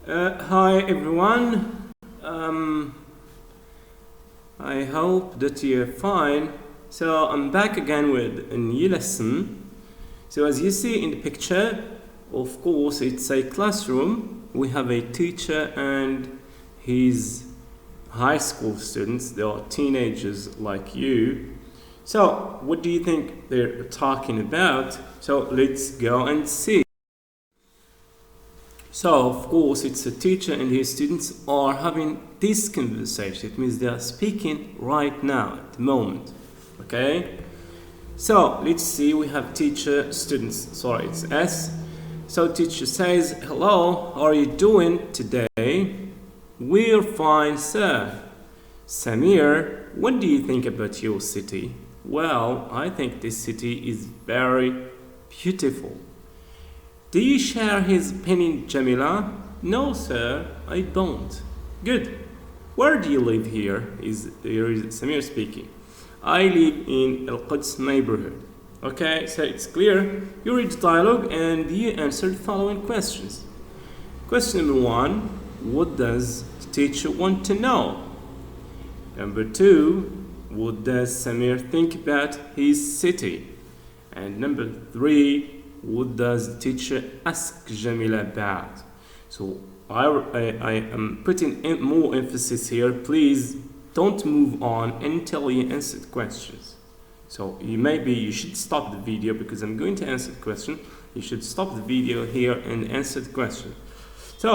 Hi everyone. I hope that you're fine. So I'm back again with a new lesson. So as you see in the picture, of course it's a classroom. We have a teacher and his high school students. They are teenagers like you. So what do you think they're talking about? So let's go and see. So, of course, it's a teacher and his students are having this conversation. It means they are speaking right now, at the moment. Okay? So, let's see. We have teacher, students. Sorry, it's S. So, teacher says, "Hello, how are you doing today?" "We're fine, sir." "Samir, what do you think about your city?" "Well, I think this city is very beautiful." "Do you share his opinion, Jamila?" "No, sir, I don't." "Good. Where do you live here?" Here is Samir speaking. "I live in Al Quds neighborhood." Okay, so it's clear. You read the dialogue and you answer the following questions. Question number 1. What does the teacher want to know? Number 2. What does Samir think about his city? And number 3. What does the teacher ask Jamila about? So I am putting more emphasis here. Please don't move on until you answer the questions. So you should stop the video because I'm going to answer the question. You should stop the video here and answer the question. So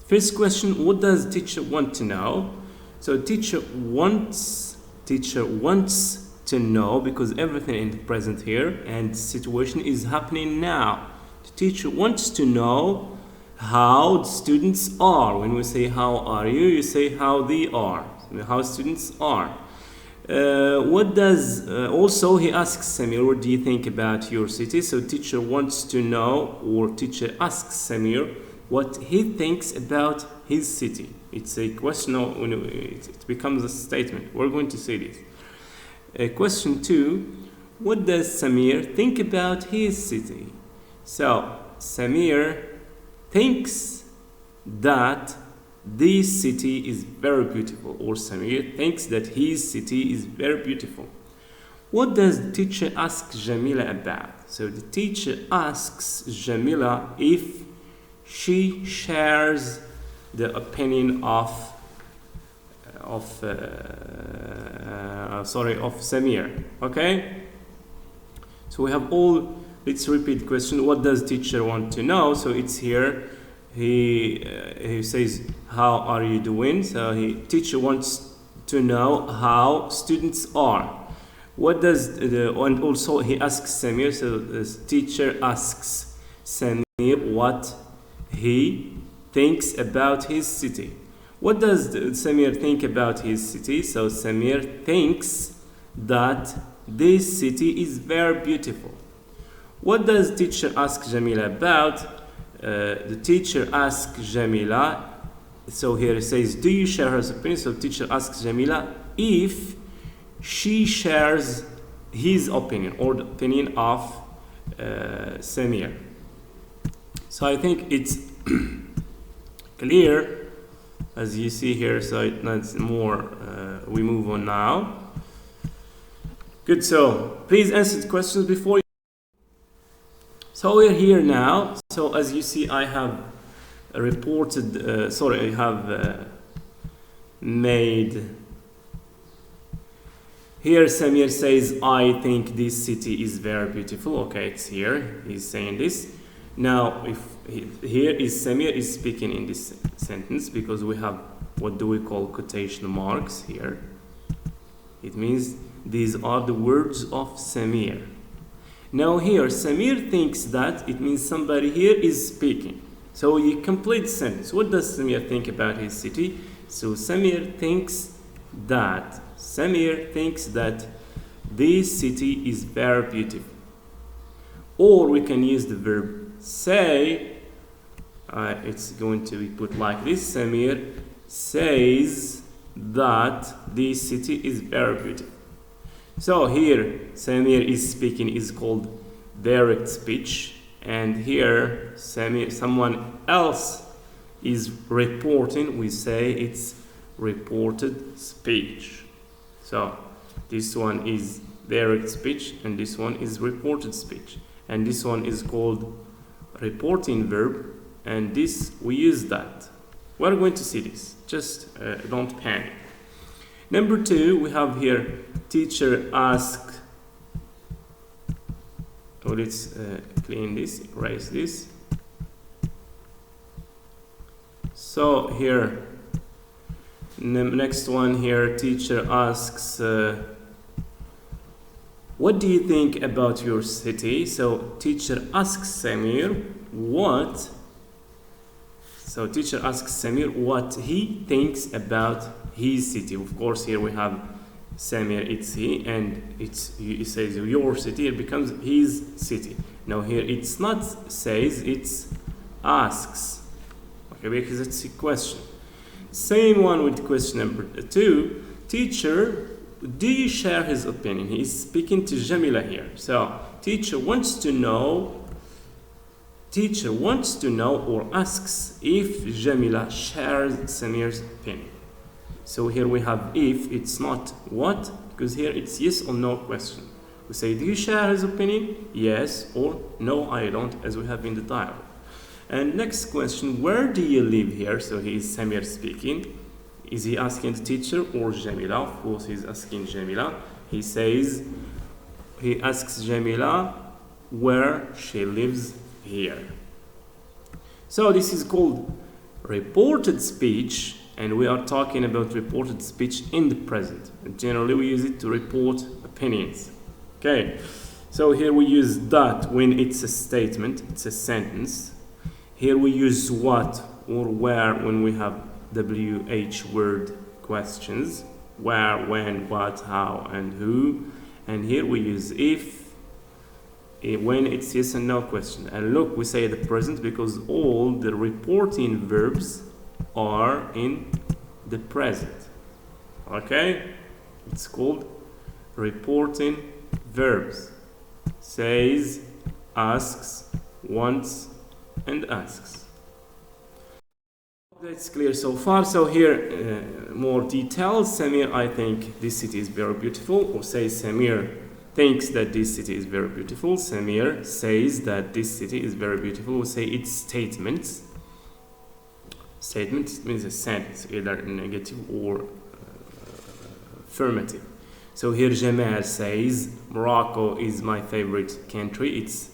first question, what does the teacher want to know? So teacher wants to know, because everything in the present here and the situation is happening now. The teacher wants to know how the students are. When we say how are you, you say how they are, how students are. Also he asks Samir, what do you think about your city? So teacher wants to know, or teacher asks Samir what he thinks about his city. It's a question, it becomes a statement. We're going to say this. Question 2. What does Samir think about his city? So, Samir thinks that this city is very beautiful, or Samir thinks that his city is very beautiful. What does the teacher ask Jamila about? So, the teacher asks Jamila if she shares the opinion of Samir. Okay, so we have all. Let's repeat the question. What does teacher want to know? So it's here. He says, how are you doing? So teacher wants to know how students are. What does and also he asks Samir. So the teacher asks Samir what he thinks about his city. What does Samir think about his city? So Samir thinks that this city is very beautiful. What does teacher ask Jamila about? The teacher asks Jamila, so here it says, do you share her opinion? So teacher asks Jamila if she shares his opinion, or the opinion of Samir. So I think it's clear, as you see here, so it's more. We move on now. Good, so please answer the questions before you. So we're here now. So as you see, I have made. Here Samir says, I think this city is very beautiful. Okay, it's here. He's saying this. Now, here is Samir is speaking in this sentence, because we have what do we call quotation marks here. It means these are the words of Samir. Now here, Samir thinks that, it means somebody here is speaking. So you complete the sentence. What does Samir think about his city? So Samir thinks that this city is very beautiful. Or we can use the verb say. It's going to be put like this. Samir says that this city is very beautiful. So here Samir is speaking is called direct speech, and here someone else is reporting, we say it's reported speech. So this one is direct speech and this one is reported speech, and this one is called reporting verb, and this we use that. We're going to see this, just don't panic. Number 2, we have here teacher asked. Oh, let's clean this, erase this. So here, next one here, teacher asks, what do you think about your city? So teacher asks Samir what. So teacher asks Samir what he thinks about his city. Of course, here we have Samir, it's he, and he says your city. It becomes his city. Now here it's not says, it's asks. Okay, because it's a question. Same one with question number 2. Teacher, do you share his opinion? He's speaking to Jamila here. So teacher wants to know or asks if Jamila shares Samir's opinion. So here we have if, it's not what, because here it's yes or no question. We say, do you share his opinion? Yes or no, I don't, as we have in the dialogue. And next question, where do you live here? So he is Samir speaking. Is he asking the teacher or Jamila? Of course, he's asking Jamila. He asks Jamila where she lives here. So this is called reported speech, and we are talking about reported speech in the present. And generally, we use it to report opinions. Okay, so here we use that when it's a statement, it's a sentence. Here we use what or where when we have WH word questions. Where, when, what, how, and who. And here we use if when it's yes and no question. And look, we say the present because all the reporting verbs are in the present. Okay? It's called reporting verbs. Says, asks, wants, and asks. That's clear so far. So here, more details. Samir, I think this city is very beautiful. Or say Samir thinks that this city is very beautiful. Samir says that this city is very beautiful. We say it's statements. Statement means a sentence, either negative or affirmative. So here Jamal says, Morocco is my favorite country. It's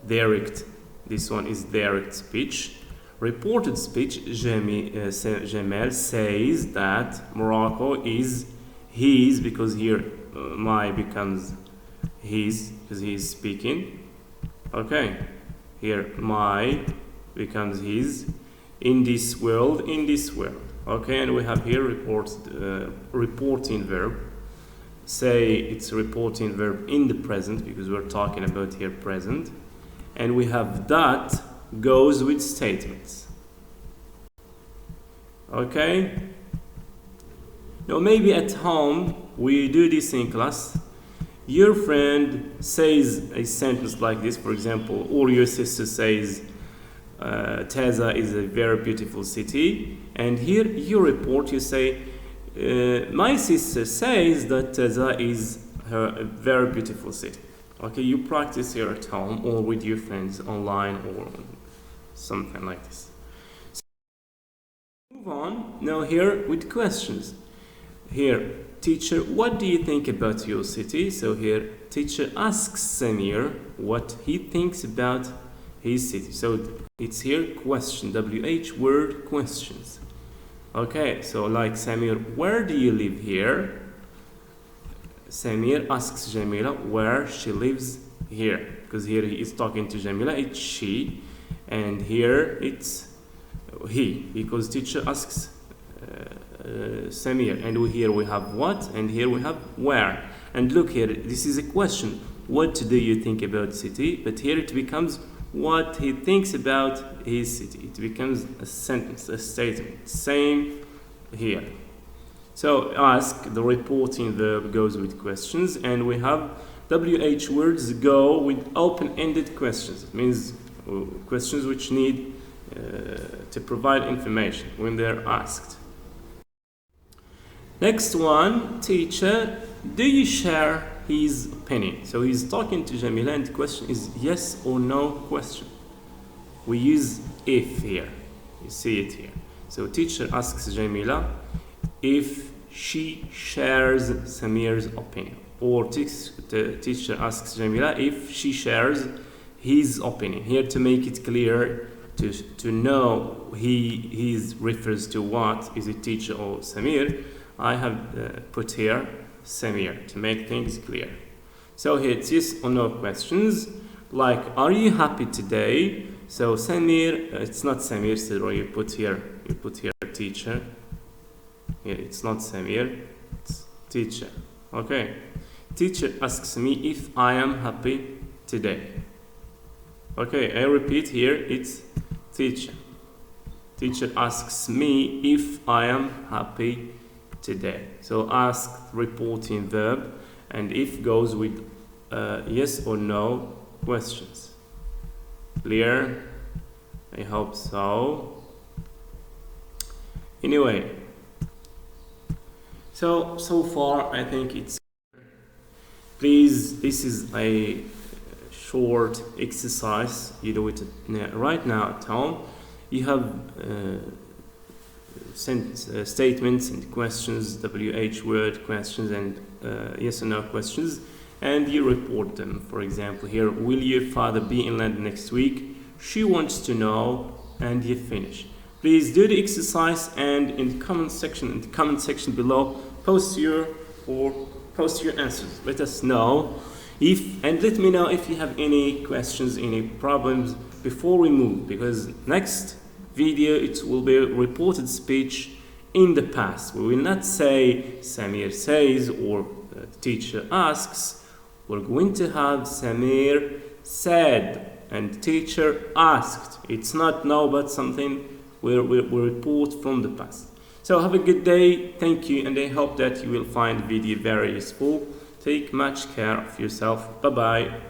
direct. This one is direct speech. Reported speech, Jamal says that Morocco is his, because here my becomes his, because he is speaking. Okay, here my becomes his. In this world. Okay, and we have here reporting verb. Say it's reporting verb in the present, because we're talking about here present. And we have that goes with statements. Okay? Now maybe at home we do this in class. Your friend says a sentence like this, for example, or your sister says Taza is a very beautiful city, and here you report, you say my sister says that Taza is a very beautiful city. Okay, you practice here at home or with your friends online or something like this. So move on now here with questions. Here, teacher, what do you think about your city? So here, teacher asks Samir what he thinks about his city. So it's here question, WH word questions. Okay, so like Samir, where do you live here? Samir asks Jamila where she lives here, because here he is talking to Jamila, it's she, and here it's he, because teacher asks Samir, and here we have what, and here we have where. And look here, this is a question, what do you think about city? But here it becomes what he thinks about his city. It becomes a sentence, a statement. Same here. So ask, the reporting verb goes with questions, and we have WH words go with open-ended questions. It means questions which need to provide information when they're asked. Next one, teacher, do you share his opinion? So he's talking to Jamila and the question is yes or no question. We use if here. You see it here. So teacher asks Jamila if she shares Samir's opinion. Or the teacher asks Jamila if she shares his opinion. Here to make it clear, to know he refers to what, is it teacher or Samir, I have put here Samir to make things clear. So here it's yes or no questions, like are you happy today? So Samir, it's not Samir, so you put here teacher. Here it's not Samir, it's teacher. Okay. Teacher asks me if I am happy today. Okay, I repeat here, it's teacher. Teacher asks me if I am happy today. So ask, reporting verb, and if goes with yes or no questions. Clear? I hope so. Anyway, so far I think it's. Please, this is a short exercise. You do it right now at home. You have sent statements and questions, WH word questions and yes or no questions, and you report them. For example, here, will your father be in London next week? She wants to know, and you finish. Please do the exercise, and in the comment section below, post your answers. Let us know and let me know if you have any questions, any problems before we move, because next video it will be a reported speech in the past. We will not say Samir says or teacher asks. We're going to have Samir said and teacher asked. It's not now, but something we report from the past. So have a good day, thank you, and I hope that you will find the video very useful. Take much care of yourself. Bye bye.